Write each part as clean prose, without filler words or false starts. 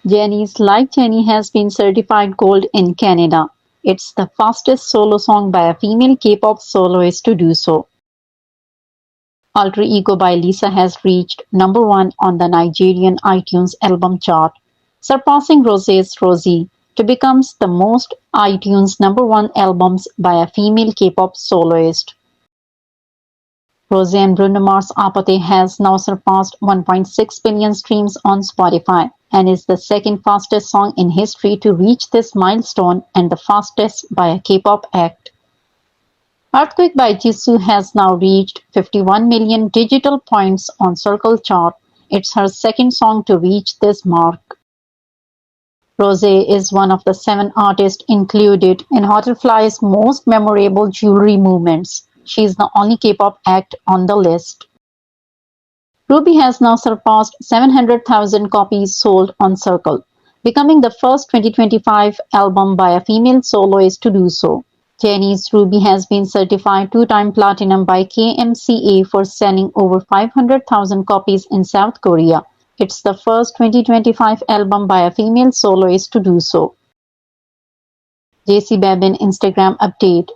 Jennie's Like Jennie has been certified gold in Canada. It's the fastest solo song by a female K-pop soloist to do so. Alter Ego by Lisa has reached number 1 on the Nigerian iTunes album chart, surpassing Rosé's Rosie to become the most iTunes number 1 albums by a female K-pop soloist. Rosé and Bruno Mars' Apathy has now surpassed 1.6 billion streams on Spotify and is the second fastest song in history to reach this milestone and the fastest by a K-pop act. Earthquake by Jisoo has now reached 51 million digital points on Circle chart. It's her second song to reach this mark. Rosé is one of the 7 artists included in Hotelfly's most memorable jewelry movements. She is the only K-pop act on the list. Ruby has now surpassed 700,000 copies sold on Circle, becoming the first 2025 album by a female soloist to do so. Jennie's Ruby has been certified 2-time platinum by KMCA for selling over 500,000 copies in South Korea. It's the first 2025 album by a female soloist to do so. JC Babin Instagram update.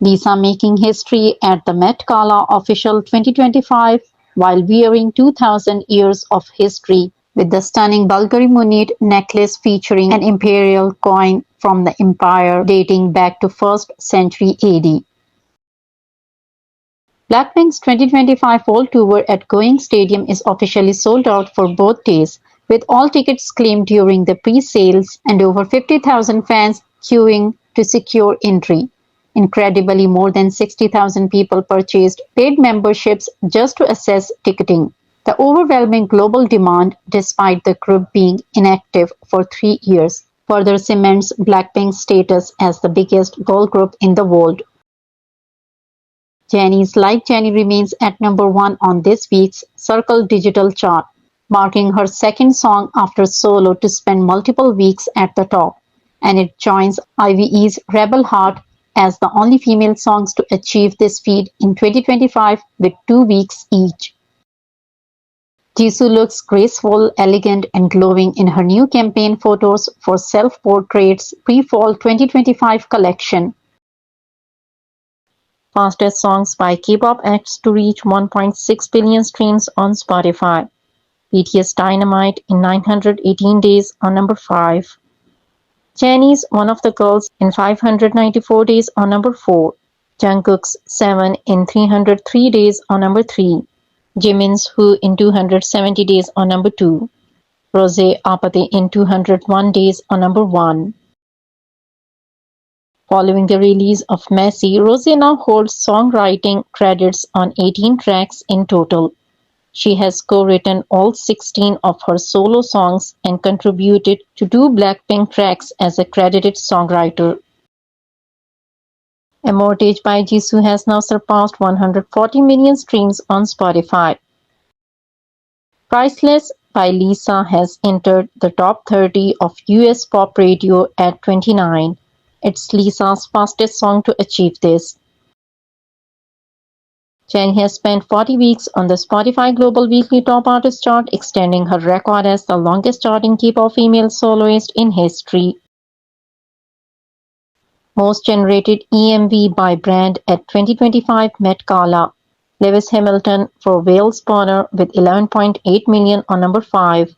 Lisa making history at the Met Gala official 2025 while wearing 2000 years of history with the stunning Bulgari Munit necklace featuring an imperial coin from the empire dating back to 1st century AD. Blackpink's 2025 World Tour at Going Stadium is officially sold out for both days, with all tickets claimed during the pre-sales and over 50,000 fans queuing to secure entry. Incredibly, more than 60,000 people purchased paid memberships just to access ticketing. The overwhelming global demand, despite the group being inactive for 3 years, further cements Blackpink's status as the biggest girl group in the world. Jennie's Like Jennie remains at number 1 on this week's Circle digital chart, marking her second song after Solo to spend multiple weeks at the top, and it joins IVE's Rebel Heart as the only female songs to achieve this feat in 2025 with 2 weeks each. Jisoo looks graceful, elegant and glowing in her new campaign photos for Self-Portrait's pre-fall 2025 collection. Fastest songs by K-pop acts to reach 1.6 billion streams on Spotify. BTS Dynamite in 918 days on number 5. Jennie's One of the Girls in 594 days on number 4. Jungkook's 7 in 303 days on number 3. Jimin's Who in 270 days on number 2. Rosé Apathy in 201 days on number 1. Following the release of Messy, Rosé now holds songwriting credits on 18 tracks in total. She has co-written all 16 of her solo songs and contributed to 2 Blackpink tracks as a credited songwriter. Immortage by Jisoo has now surpassed 140 million streams on Spotify. Priceless by Lisa has entered the top 30 of US pop radio at 29. It's Lisa's fastest song to achieve this. Jennie has spent 40 weeks on the Spotify Global Weekly Top Artist chart, extending her record as the longest charting K-pop female soloist in history. Most generated EMV by brand at 2025 Met Gala. Lewis Hamilton for Wales Bonner with 11.8 million on number 5.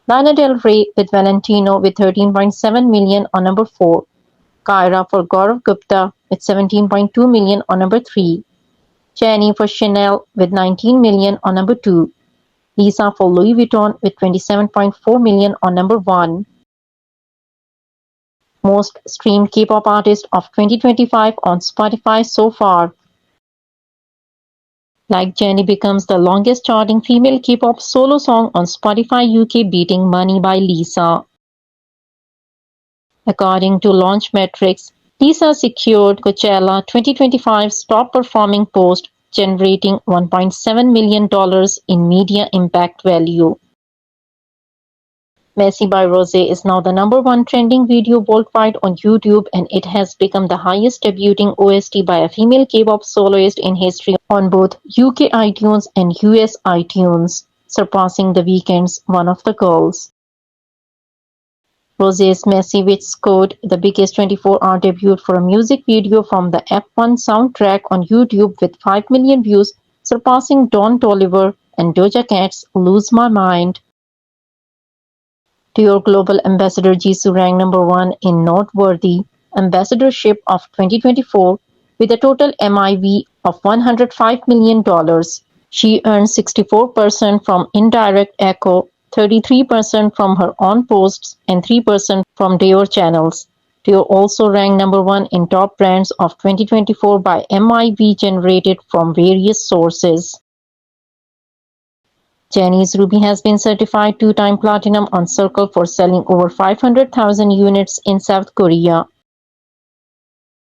Lana Del Rey with Valentino with 13.7 million on number 4. Kyra for Gaurav Gupta with 17.2 million on number 3. Jennie for Chanel with 19 million on number 2. Lisa for Louis Vuitton with 27.4 million on number 1. Most streamed K-pop artist of 2025 on Spotify so far. Like Jennie becomes the longest charting female K-pop solo song on Spotify UK, beating Money by Lisa. According to Launch Metrics, Lisa secured Coachella 2025's top performing post, generating $1.7 million in media impact value. Messy by Rosé is now the number 1 trending video worldwide on YouTube, and it has become the highest debuting OST by a female K-pop soloist in history on both UK iTunes and US iTunes, surpassing The Weeknd's One of the Girls. Rosé Messy, which scored the biggest 24-hour debut for a music video from the F1 soundtrack on YouTube with 5 million views, surpassing Don Toliver and Doja Cat's Lose My Mind. Dior Global Ambassador Jisoo ranked number 1 in Noteworthy Ambassadorship of 2024 with a total MIV of $105 million. She earned 64% from indirect echo, 33% from her own posts, and 3% from Dior channels. Dior also ranked number 1 in top brands of 2024 by MIV generated from various sources. Jennie's Ruby has been certified 2-time platinum on Circle for selling over 500,000 units in South Korea.